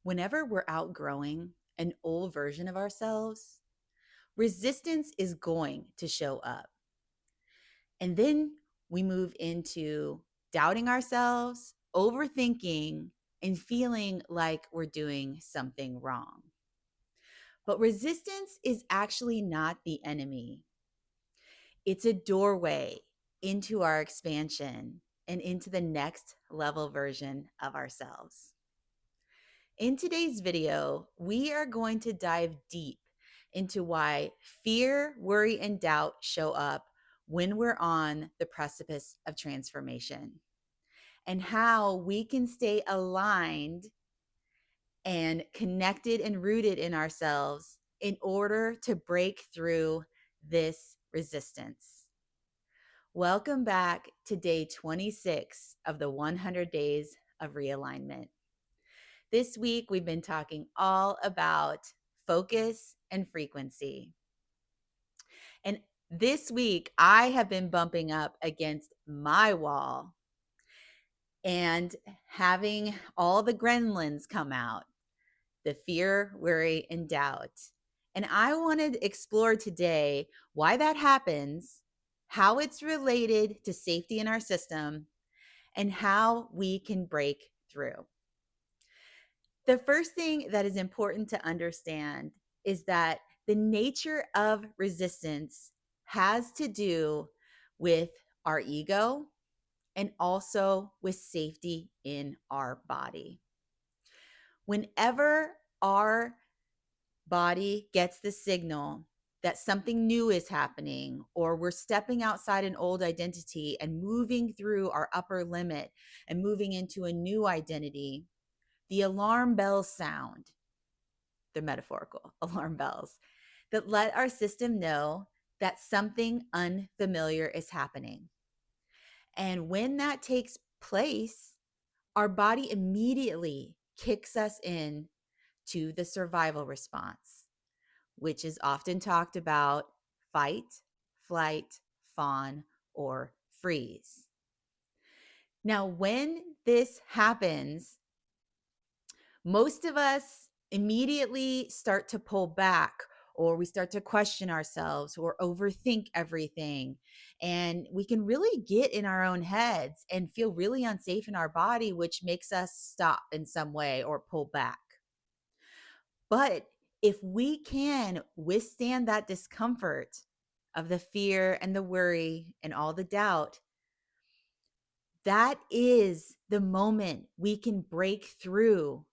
Whenever we're outgrowing an old version of ourselves, resistance is going to show up. And then we move into doubting ourselves, overthinking, and feeling like we're doing something wrong. But resistance is actually not the enemy, it's a doorway into our expansion and into the next level version of ourselves. In today's video, we are going to dive deep into why fear, worry, and doubt show up when we're on the precipice of transformation, and how we can stay aligned and connected and rooted in ourselves in order to break through this resistance. Welcome back to day 26 of the 100 Days of Realignment. This week, we've been talking all about focus and frequency. And this week, I have been bumping up against my wall and having all the gremlins come out, the fear, worry, and doubt. And I wanted to explore today why that happens, how it's related to safety in our system, and how we can break through. The first thing that is important to understand is that the nature of resistance has to do with our ego and also with safety in our body. Whenever our body gets the signal that something new is happening, or we're stepping outside an old identity and moving through our upper limit and moving into a new identity, the alarm bells sound, the metaphorical alarm bells that let our system know that something unfamiliar is happening. And when that takes place, our body immediately kicks us in to the survival response, which is often talked about fight, flight, fawn, or freeze. Now, when this happens, most of us immediately start to pull back, or we start to question ourselves or overthink everything. And we can really get in our own heads and feel really unsafe in our body, which makes us stop in some way or pull back. But if we can withstand that discomfort of the fear and the worry and all the doubt, that is the moment we can break through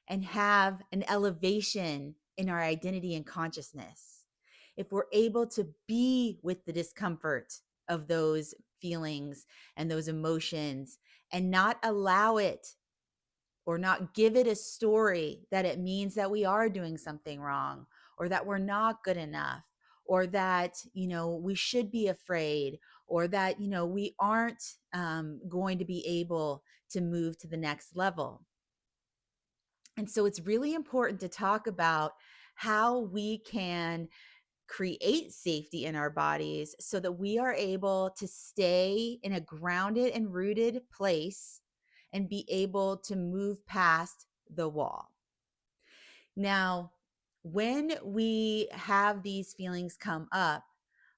and have an elevation in our identity and consciousness. If we're able to be with the discomfort of those feelings and those emotions and not allow it or not give it a story that it means that we are doing something wrong, or that we're not good enough, or that, we should be afraid, or that, we aren't going to be able to move to the next level. And so it's really important to talk about how we can create safety in our bodies so that we are able to stay in a grounded and rooted place and be able to move past the wall. Now, when we have these feelings come up,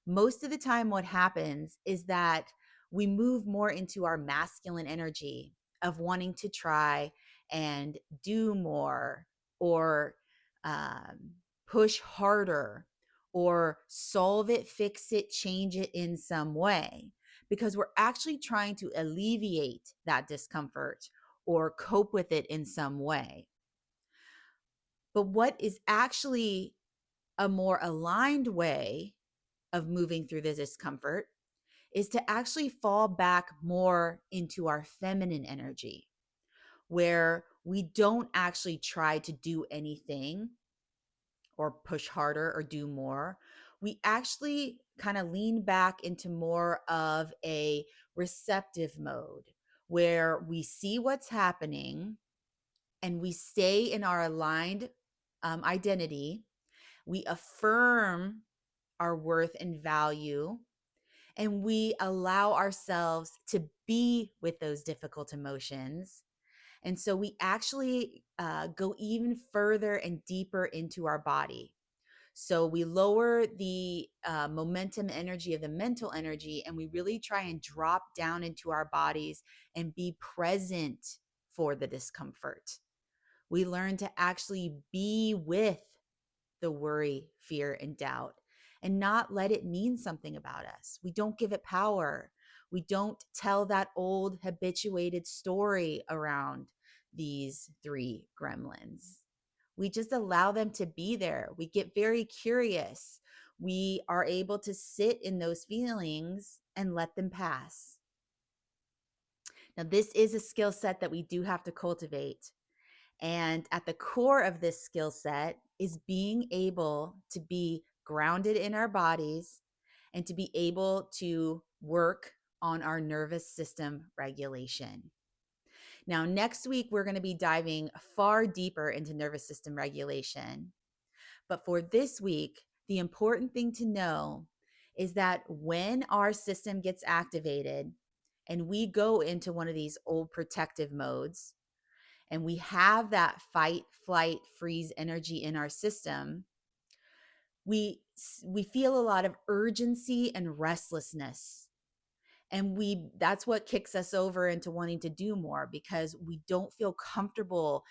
most of the time what happens is that we move more into our masculine energy of wanting to try and do more, or push harder, or solve it, fix it, change it in some way, because we're actually trying to alleviate that discomfort or cope with it in some way. But what is actually a more aligned way of moving through the discomfort is to actually fall back more into our feminine energy, where we don't actually try to do anything or push harder or do more. We actually kind of lean back into more of a receptive mode, where we see what's happening and we stay in our aligned identity. We affirm our worth and value, and we allow ourselves to be with those difficult emotions. And so we actually go even further and deeper into our body. So we lower the momentum energy of the mental energy, and we really try and drop down into our bodies and be present for the discomfort. We learn to actually be with the worry, fear, and doubt and not let it mean something about us. We don't give it power. We don't tell that old habituated story around these three gremlins. We just allow them to be there. We get very curious. We are able to sit in those feelings and let them pass. Now, this is a skill set that we do have to cultivate. And at the core of this skill set is being able to be grounded in our bodies and to be able to work on our nervous system regulation. Now, next week, we're going to be diving far deeper into nervous system regulation. But for this week, the important thing to know is that when our system gets activated and we go into one of these old protective modes, and we have that fight, flight, freeze energy in our system, we feel a lot of urgency and restlessness. And that's what kicks us over into wanting to do more, because we don't feel comfortable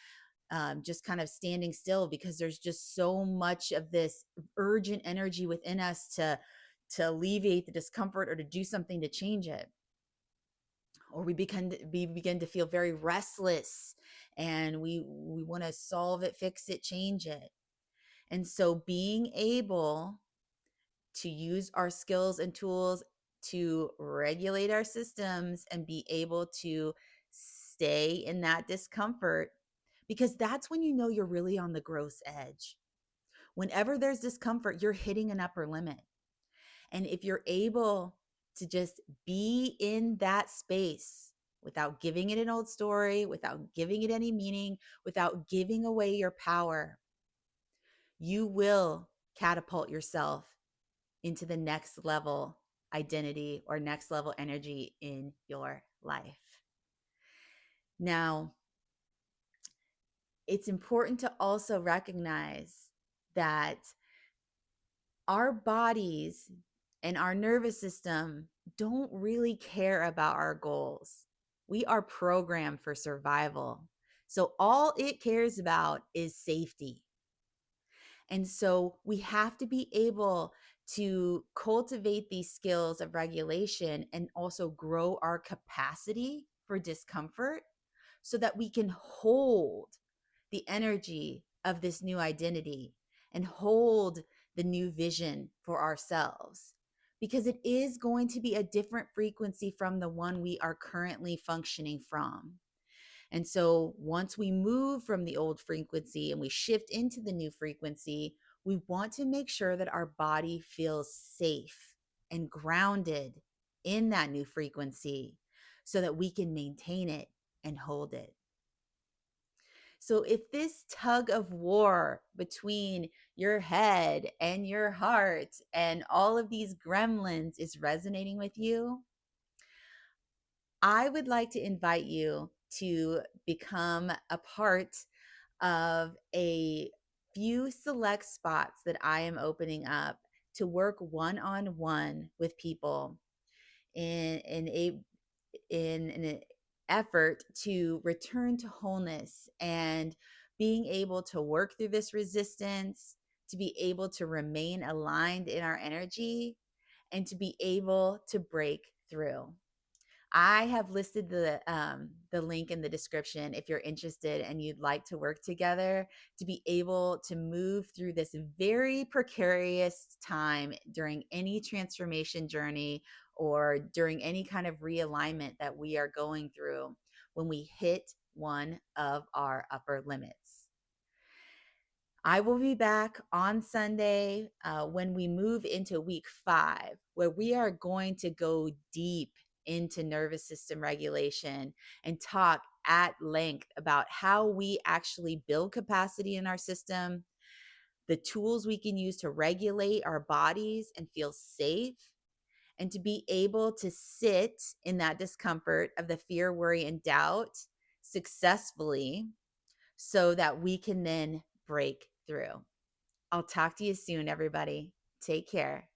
just kind of standing still, because there's just so much of this urgent energy within us to alleviate the discomfort or to do something to change it. Or we begin to feel very restless, and we want to solve it, fix it, change it. And so being able to use our skills and tools to regulate our systems and be able to stay in that discomfort, because that's when you know you're really on the growth edge. Whenever there's discomfort, you're hitting an upper limit. And if you're able to just be in that space without giving it an old story, without giving it any meaning, without giving away your power, you will catapult yourself into the next level identity or next level energy in your life. Now, it's important to also recognize that our bodies and our nervous system don't really care about our goals. We are programmed for survival. So all it cares about is safety. And so we have to be able to cultivate these skills of regulation and also grow our capacity for discomfort so that we can hold the energy of this new identity and hold the new vision for ourselves, because it is going to be a different frequency from the one we are currently functioning from. And so once we move from the old frequency and we shift into the new frequency, we want to make sure that our body feels safe and grounded in that new frequency so that we can maintain it and hold it. So if this tug of war between your head and your heart and all of these gremlins is resonating with you, I would like to invite you to become a part of a few select spots that I am opening up to work one-on-one with people in an effort to return to wholeness and being able to work through this resistance, to be able to remain aligned in our energy, and to be able to break through. I have listed the link in the description if you're interested and you'd like to work together to be able to move through this very precarious time during any transformation journey or during any kind of realignment that we are going through when we hit one of our upper limits. I will be back on Sunday when we move into week 5, where we are going to go deep into nervous system regulation and talk at length about how we actually build capacity in our system, the tools we can use to regulate our bodies and feel safe, and to be able to sit in that discomfort of the fear, worry, and doubt successfully so that we can then break through. I'll talk to you soon, everybody. Take care.